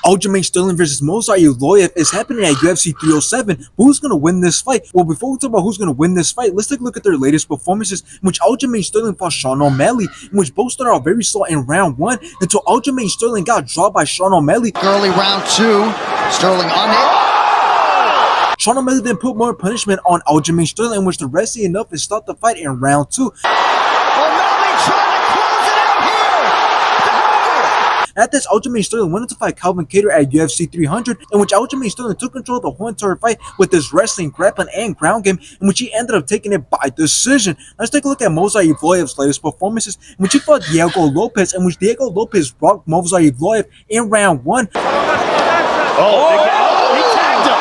Aljamain Sterling versus Movsar Evloev is happening at UFC 307. But who's going to win this fight? Well, before we talk about who's going to win this fight, let's take a look at their latest performances, in which Aljamain Sterling fought Sean O'Malley, in which both started out very slow in round one until Aljamain Sterling got dropped by Sean O'Malley. Early round two, Sterling on it. Sean O'Malley then put more punishment on Aljamain Sterling, in which the wrestling enough to stop the fight in round two. At this, Aljamain Sterling went to fight Calvin Kattar at UFC 300, in which Aljamain Sterling took control of the whole entire fight with his wrestling, grappling, and ground game, in which he ended up taking it by decision. Let's take a look at Movsar Evloev's latest performances, in which he fought Diego Lopez, in which Diego Lopez rocked Movsar Evloev in round one. He tagged him.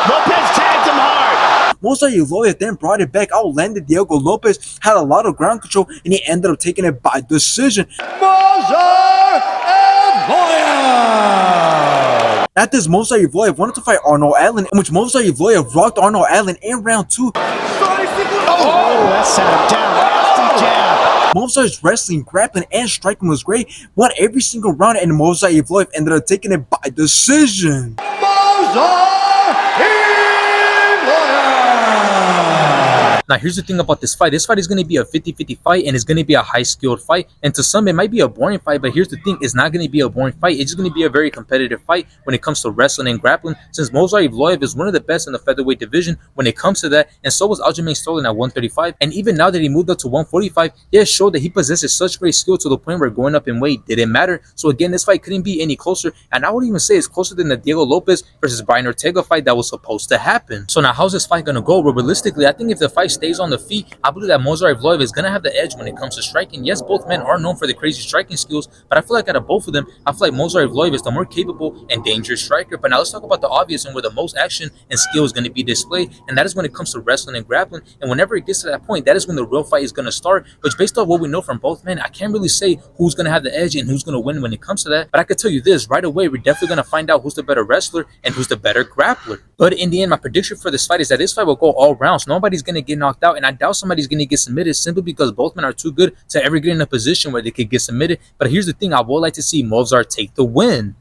Lopez tagged him hard. Movsar Evloev then brought it back, outlanded Diego Lopez, had a lot of ground control, and he ended up taking it by decision. At this, Movsar Evloev wanted to fight Arnold Allen, in which Movsar Evloev rocked Arnold Allen in round two. That sat him down. Nasty jab. Movsar's wrestling, grappling, and striking was great. Won every single round, and Movsar Evloev ended up taking it by decision. Now, here's the thing about this fight. This fight is going to be a 50-50 fight, and it's going to be a high-skilled fight. And to some, it might be a boring fight, but here's the thing. It's not going to be a boring fight. It's just going to be a very competitive fight when it comes to wrestling and grappling, since Movsar Evloev is one of the best in the featherweight division when it comes to that, and so was Aljamain Sterling at 135. And even now that he moved up to 145, he has showed that he possesses such great skill to the point where going up in weight didn't matter. So again, this fight couldn't be any closer, and I would even say it's closer than the Diego Lopez versus Brian Ortega fight that was supposed to happen. So now, how's this fight going to go? Well, realistically, I think if the fight stays on the feet, I believe that Movsar Evloev is going to have the edge when it comes to striking. Yes, both men are known for the crazy striking skills, but I feel like out of both of them, I feel like Movsar Evloev is the more capable and dangerous striker. But now let's talk about the obvious and where the most action and skill is going to be displayed, and that is when it comes to wrestling and grappling. And whenever it gets to that point, that is when the real fight is going to start, which based on what we know from both men, I can't really say who's going to have the edge and who's going to win when it comes to that. But I could tell you this, right away, we're definitely going to find out who's the better wrestler and who's the better grappler. But in the end, my prediction for this fight is that this fight will go all rounds. Nobody's going to get knocked out, and I doubt somebody's going to get submitted simply because both men are too good to ever get in a position where they could get submitted. But here's the thing, I would like to see Movsar take the win.